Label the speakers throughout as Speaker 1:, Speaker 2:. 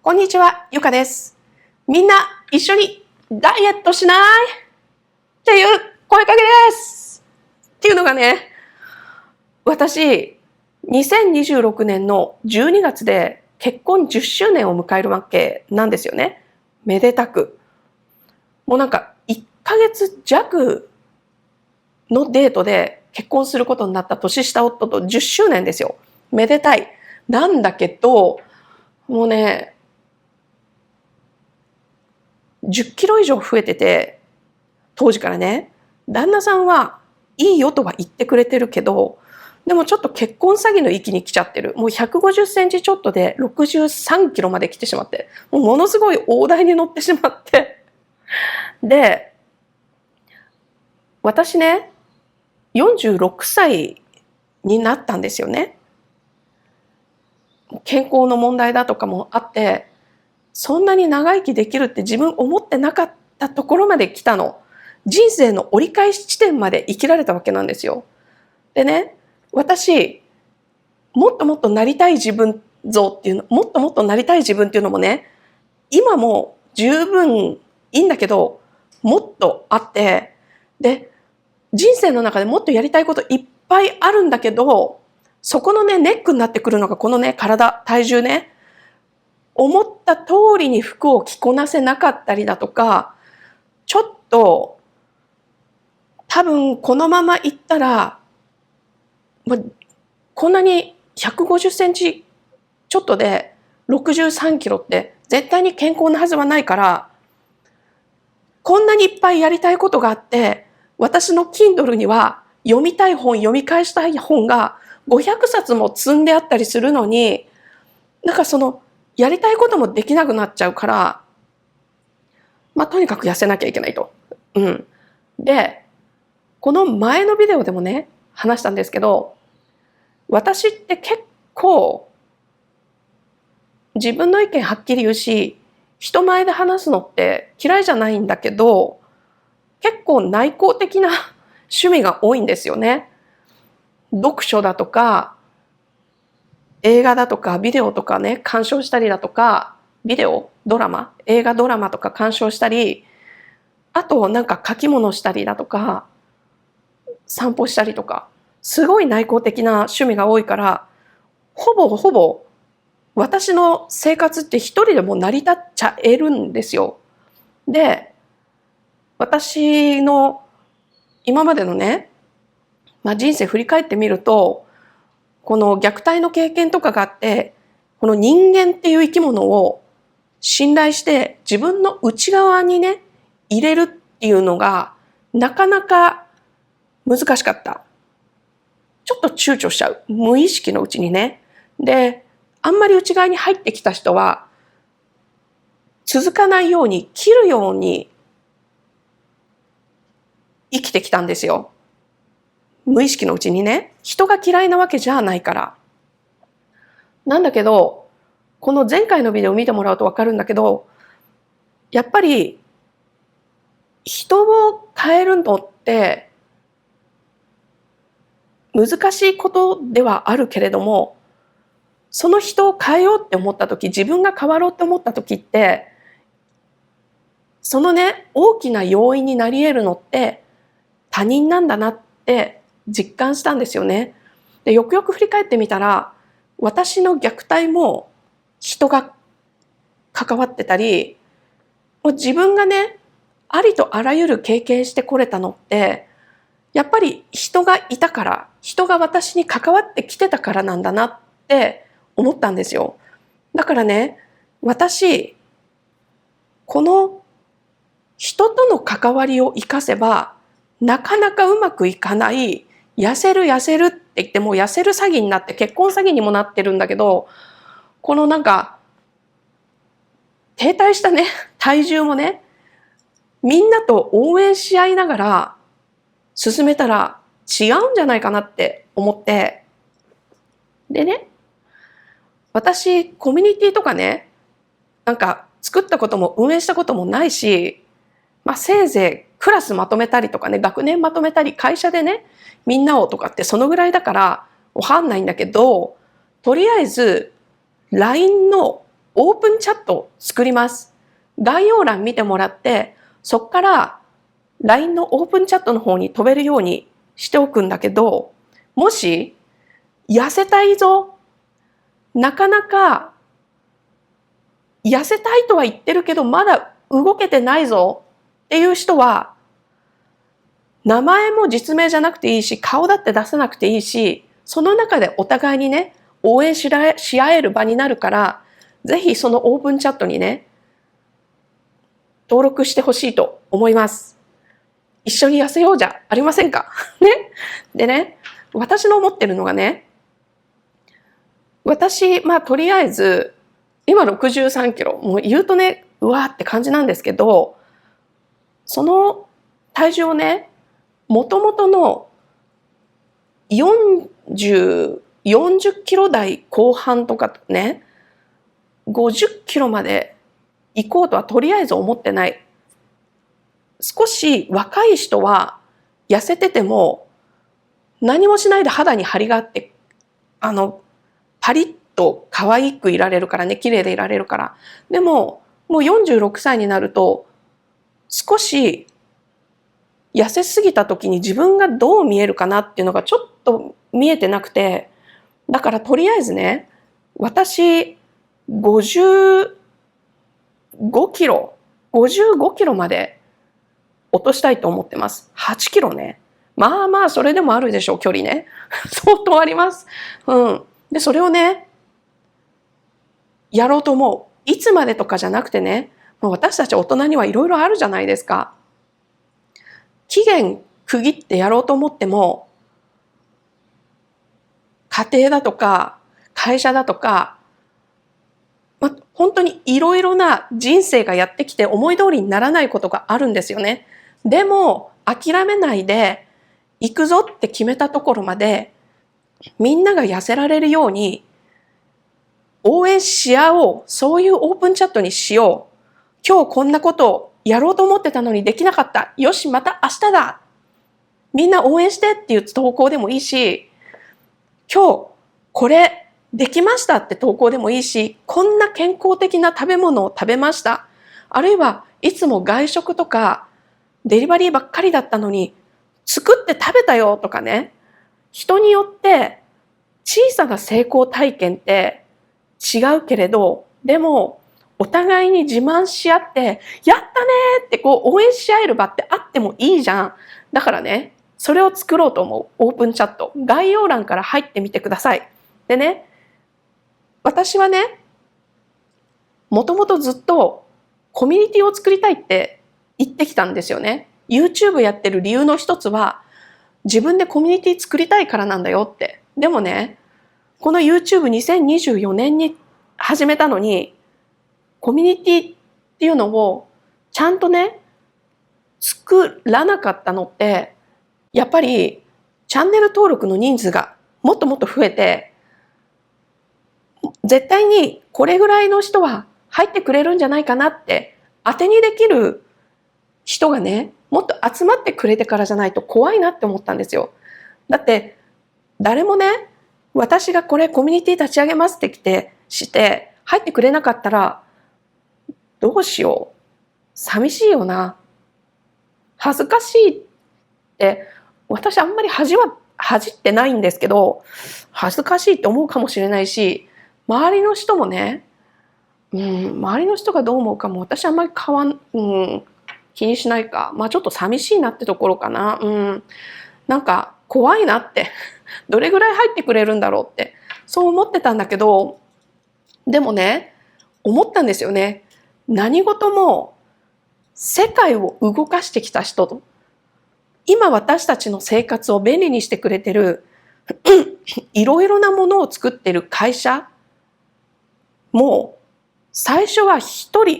Speaker 1: こんにちは、ゆかです。みんな一緒にダイエットしないっていう声かけです。っていうのがね、私、2026年の12月で結婚10周年を迎えるわけなんですよね。めでたく。もうなんか1ヶ月弱のデートで結婚することになった年下夫と10周年ですよ。めでたい。なんだけど、もうね、10キロ以上増えてて、当時からね、旦那さんはいいよとは言ってくれてるけど、でもちょっと結婚詐欺の域に来ちゃってる。もう150センチちょっとで63キロまで来てしまって、もうものすごい大台に乗ってしまって。で、私ね、46歳になったんですよね。健康の問題だとかもあって、そんなに長生きできるって自分思ってなかったところまで来たの。人生の折り返し地点まで生きられたわけなんですよ。でね、私、もっともっとなりたい自分像っていうの、もっともっとなりたい自分っていうのもね、今も十分いいんだけど、もっとあって、で、人生の中でもっとやりたいこといっぱいあるんだけど、そこのね、ネックになってくるのがこのね、体、体重ね。思った通りに服を着こなせなかったりだとか、ちょっと多分このまま行ったら、こんなに150センチちょっとで63キロって絶対に健康なはずはないから、こんなにいっぱいやりたいことがあって、私の Kindle には読みたい本、読み返したい本が500冊も積んであったりするのに、なんかそのやりたいこともできなくなっちゃうから、とにかく痩せなきゃいけないと。で、この前のビデオでもね、話したんですけど、私って結構自分の意見はっきり言うし、人前で話すのって嫌いじゃないんだけど、結構内向的な趣味が多いんですよね。読書だとか、映画だとか、ビデオとかね、鑑賞したりだとか、ビデオ、ドラマ、映画ドラマとか鑑賞したり、あとなんか書き物したりだとか、散歩したりとか、すごい内向的な趣味が多いから、ほぼほぼ私の生活って一人でも成り立っちゃえるんですよ。で、私の今までのね、人生振り返ってみると、この虐待の経験とかがあって、この人間っていう生き物を信頼して自分の内側にね、入れるっていうのがなかなか難しかった。ちょっと躊躇しちゃう。無意識のうちにね。で、あんまり内側に入ってきた人は、続かないように、切るように生きてきたんですよ。無意識のうちにね。人が嫌いなわけじゃないから。なんだけど、この前回のビデオを見てもらうとわかるんだけど、やっぱり、人を変えるのって難しいことではあるけれども、その人を変えようって思った時、自分が変わろうって思った時って、そのね、大きな要因になり得るのって他人なんだなって実感したんですよね。で、よくよく振り返ってみたら、私の虐待も人が関わってたり、もう自分がね、ありとあらゆる経験してこれたのって、やっぱり人がいたから、人が私に関わってきてたからなんだなって思ったんですよ。だからね、私、この人との関わりを生かせば、なかなかうまくいかない、痩せる痩せるって言っても痩せる詐欺になって結婚詐欺にもなってるんだけど、このなんか、停滞したね、体重もね、みんなと応援し合いながら進めたら違うんじゃないかなって思って、でね、私、コミュニティとかね、なんか作ったことも運営したこともないし、せいぜいクラスまとめたりとかね、学年まとめたり、会社でね、みんなをとかってそのぐらいだからわかんないんだけど、とりあえず LINE のオープンチャットを作ります。概要欄見てもらって、そこから LINE のオープンチャットの方に飛べるようにしておくんだけど、もし痩せたいぞ、なかなか痩せたいとは言ってるけどまだ動けてないぞっていう人は、名前も実名じゃなくていいし、顔だって出さなくていいし、その中でお互いにね、応援し合える場になるから、ぜひそのオープンチャットにね、登録してほしいと思います。一緒に痩せようじゃありませんかね。でね、私の思ってるのがね、私、とりあえず、今63キロ、もう言うとね、うわーって感じなんですけど、その体重をね、もともとの40キロ台後半とかね、50キロまで行こうとはとりあえず思ってない。少し若い人は痩せてても何もしないで肌に張りがあって、パリッと可愛くいられるからね、綺麗でいられるから。でも、もう46歳になると、少し痩せすぎた時に自分がどう見えるかなっていうのがちょっと見えてなくて、だからとりあえずね、私、55キロ、55キロまで落としたいと思ってます。8キロね。それでもあるでしょう、距離ね。相当あります。うん。で、それをね、やろうと思う。いつまでとかじゃなくてね、私たち大人にはいろいろあるじゃないですか。期限区切ってやろうと思っても、家庭だとか、会社だとか、本当にいろいろな人生がやってきて思い通りにならないことがあるんですよね。でも、諦めないで、行くぞって決めたところまで、みんなが痩せられるように、応援し合おう。そういうオープンチャットにしよう。今日こんなことをやろうと思ってたのにできなかった。よし、また明日だ。みんな応援してっていう投稿でもいいし、今日これできましたって投稿でもいいし、こんな健康的な食べ物を食べました。あるいはいつも外食とかデリバリーばっかりだったのに作って食べたよとかね。人によって小さな成功体験って違うけれど、でもお互いに自慢し合って、やったねーって応援し合える場ってあってもいいじゃん。だからね、それを作ろうと思う。オープンチャット。概要欄から入ってみてください。でね、私はね、もともとずっとコミュニティを作りたいって言ってきたんですよね。YouTube やってる理由の一つは、自分でコミュニティ作りたいからなんだよって。でもね、この YouTube2024 年に始めたのに、コミュニティっていうのをちゃんとね、作らなかったのって、やっぱりチャンネル登録の人数がもっともっと増えて、絶対にこれぐらいの人は入ってくれるんじゃないかなって当てにできる人がね、もっと集まってくれてからじゃないと怖いなって思ったんですよ。だって誰もね、私がこれコミュニティ立ち上げますって来てして入ってくれなかったらどうしよう。寂しいよな。恥ずかしいって私あんまり恥じってないんですけど、恥ずかしいって思うかもしれないし、周りの人もね、周りの人がどう思うかも私あんまり気にしないか。ちょっと寂しいなってところかな。なんか怖いなって。どれぐらい入ってくれるんだろうって。そう思ってたんだけど、でもね、思ったんですよね。何事も世界を動かしてきた人と、今私たちの生活を便利にしてくれてるいろいろなものを作ってる会社も最初は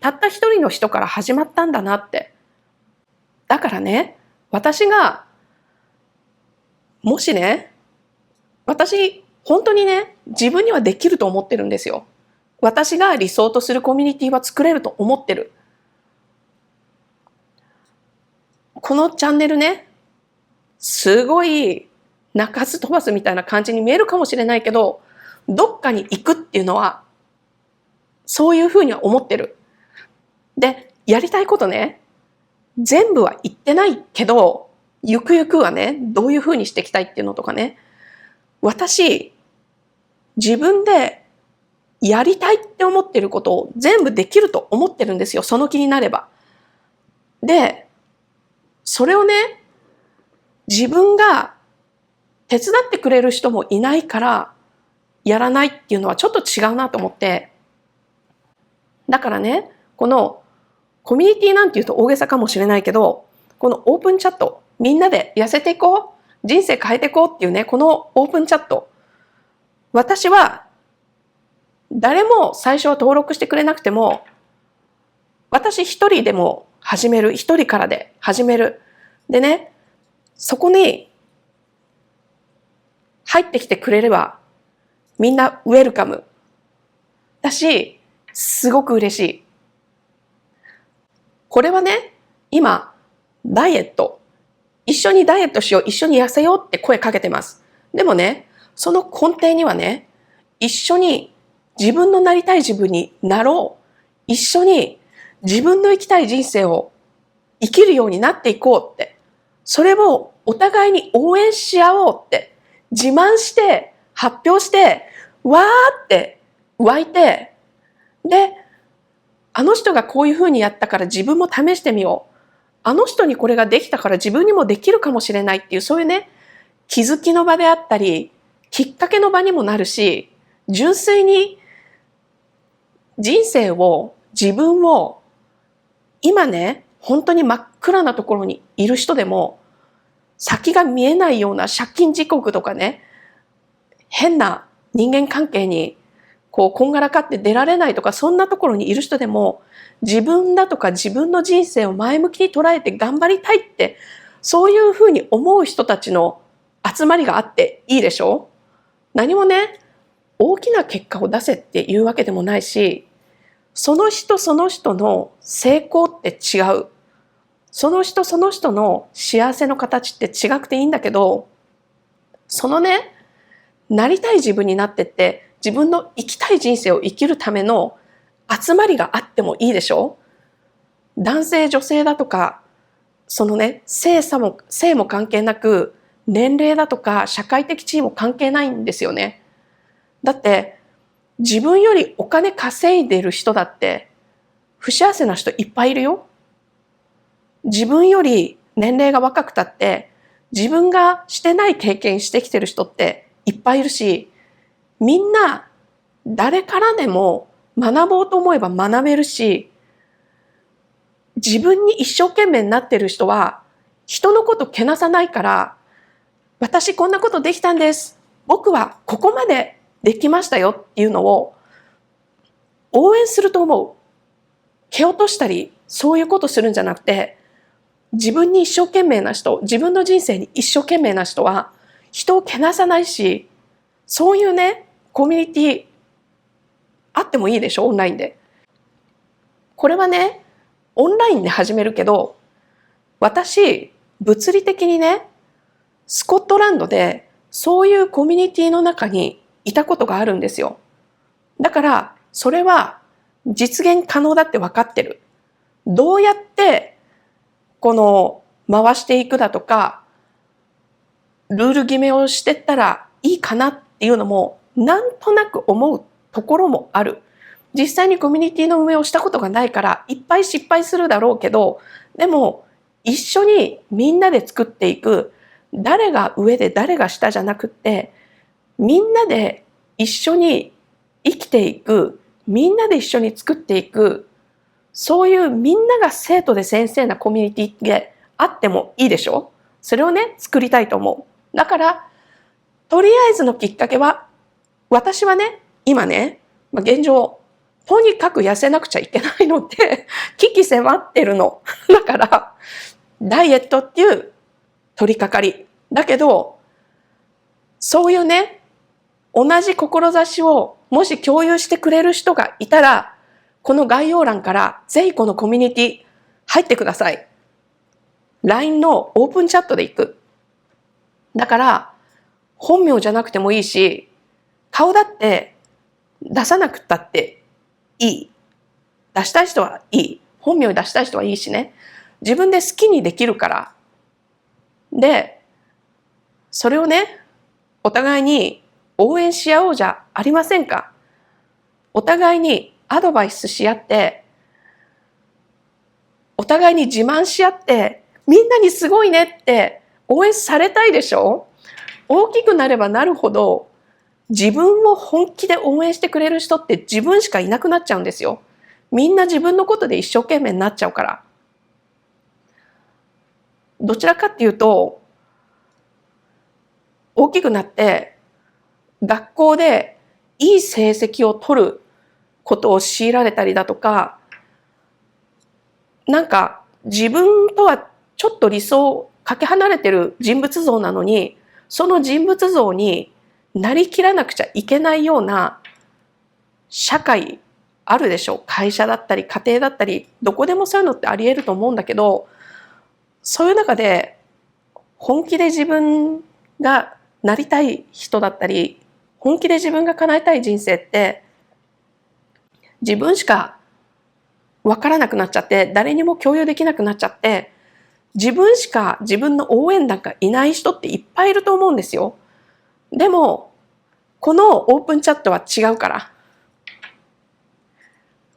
Speaker 1: たった一人の人から始まったんだなって。だからね、私がもしね、私本当にね、自分にはできると思ってるんですよ。私が理想とするコミュニティは作れると思ってる。このチャンネルね、すごい鳴かず飛ばすみたいな感じに見えるかもしれないけど、どっかに行くっていうのはそういうふうには思ってる。で、やりたいことね、全部は言ってないけど、ゆくゆくはね、どういうふうにしていきたいっていうのとかね、私、自分でやりたいって思ってることを全部できると思ってるんですよ。その気になれば。で、それをね、自分が手伝ってくれる人もいないからやらないっていうのはちょっと違うなと思って。だからね、このコミュニティなんていうと大げさかもしれないけど、このオープンチャット、みんなで痩せていこう、人生変えていこうっていうね、このオープンチャット、私は誰も最初は登録してくれなくても、私一人でも始める、一人からで始める。でね、そこに入ってきてくれれば、みんなウェルカムだし、すごく嬉しい。これはね、今、ダイエット、一緒にダイエットしよう、一緒に痩せようって声かけてます。でもね、その根底にはね、一緒に自分のなりたい自分になろう。一緒に自分の生きたい人生を生きるようになっていこうって。それをお互いに応援し合おうって。自慢して、発表して、わーって湧いて、で、あの人がこういうふうにやったから自分も試してみよう。あの人にこれができたから自分にもできるかもしれないっていう、そういうね、気づきの場であったり、きっかけの場にもなるし、純粋に人生を、自分を、今ね、本当に真っ暗なところにいる人でも、先が見えないような借金地獄とかね、変な人間関係にこんがらかって出られないとか、そんなところにいる人でも、自分だとか自分の人生を前向きに捉えて頑張りたいって、そういうふうに思う人たちの集まりがあっていいでしょ？何もね、大きな結果を出せっていうわけでもないし、その人その人の成功って違う。その人その人の幸せの形って違くていいんだけど、そのね、なりたい自分になってって、自分の生きたい人生を生きるための集まりがあってもいいでしょ？男性女性だとか、そのね、性も関係なく、年齢だとか社会的地位も関係ないんですよね。だって自分よりお金稼いでる人だって不幸せな人いっぱいいるよ。自分より年齢が若くたって自分がしてない経験してきてる人っていっぱいいるし、みんな誰からでも学ぼうと思えば学べるし、自分に一生懸命になってる人は人のことけなさないから、私こんなことできたんです。僕はここまでできましたよっていうのを応援すると思う。蹴落としたりそういうことするんじゃなくて、自分に一生懸命な人、自分の人生に一生懸命な人は人をけなさないし、そういうね、コミュニティあってもいいでしょ、オンラインで。これはね、オンラインで始めるけど、私、物理的にね、スコットランドでそういうコミュニティの中にいたことがあるんですよ。だから、それは実現可能だって分かってる。どうやってこの回していくだとか、ルール決めをしてったらいいかなっていうのもなんとなく思うところもある。実際にコミュニティの運営をしたことがないからいっぱい失敗するだろうけど、でも一緒にみんなで作っていく、誰が上で誰が下じゃなくって、みんなで一緒に生きていく、みんなで一緒に作っていく、そういうみんなが生徒で先生なコミュニティであってもいいでしょ？それをね、作りたいと思う。だから、とりあえずのきっかけは、私はね、今ね、現状、とにかく痩せなくちゃいけないので、危機迫ってるの。だから、ダイエットっていう取り掛かり。だけど、そういうね、同じ志をもし共有してくれる人がいたら、この概要欄からぜひこのコミュニティ入ってください。LINE のオープンチャットで行く。だから、本名じゃなくてもいいし、顔だって出さなくったっていい。出したい人はいい。本名出したい人はいいしね。自分で好きにできるから。で、それをね、お互いに応援し合おうじゃありませんか。お互いにアドバイスし合って、お互いに自慢し合って、みんなにすごいねって応援されたいでしょ。大きくなればなるほど、自分を本気で応援してくれる人って自分しかいなくなっちゃうんですよ。みんな自分のことで一生懸命になっちゃうから。どちらかっていうと、大きくなって学校でいい成績を取ることを強いられたりだとか、なんか自分とはちょっと理想かけ離れてる人物像なのに、その人物像になりきらなくちゃいけないような社会あるでしょう。会社だったり家庭だったり、どこでもそういうのってあり得ると思うんだけど、そういう中で本気で自分がなりたい人だったり、本気で自分が叶えたい人生って自分しかわからなくなっちゃって、誰にも共有できなくなっちゃって、自分しか自分の応援団がいない人っていっぱいいると思うんですよ。でも、このオープンチャットは違うから。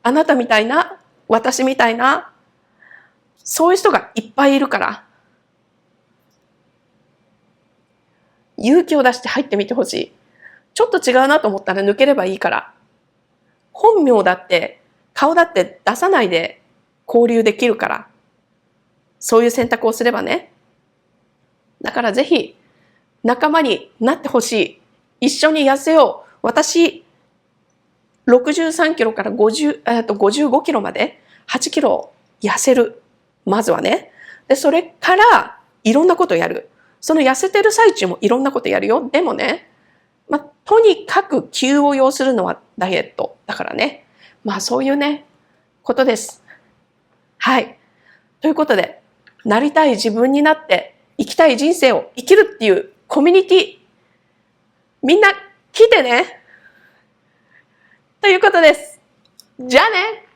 Speaker 1: あなたみたいな、私みたいな、そういう人がいっぱいいるから。勇気を出して入ってみてほしい。ちょっと違うなと思ったら抜ければいいから。本名だって、顔だって出さないで交流できるから。そういう選択をすればね。だからぜひ、仲間になってほしい。一緒に痩せよう。私、63キロから55キロまで8キロ痩せる。まずはね。で、それからいろんなことやる。その痩せてる最中もいろんなことやるよ。でもね、とにかく急を要するのはダイエットだからね。そういうね、ことです。はい。ということで、なりたい自分になって生きたい人生を生きるっていうコミュニティ、みんな来てね。ということです。じゃあね。